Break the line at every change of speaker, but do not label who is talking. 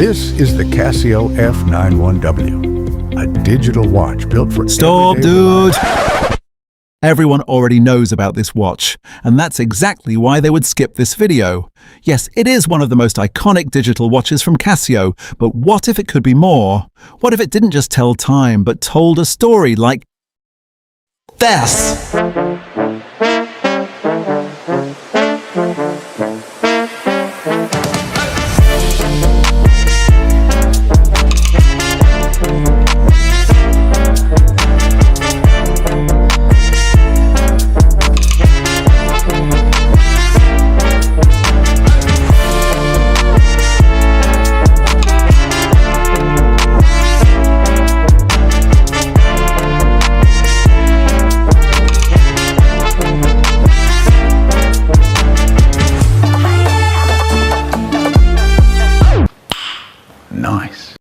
This is the Casio F91W, a digital watch built for
Stop,
everyday
dude!
life.
Everyone already knows about this watch, and that's exactly why they would skip this video. Yes, it is one of the most iconic digital watches from Casio, but what if it could be more? What if it didn't just tell time, but told a story like this?
Nice.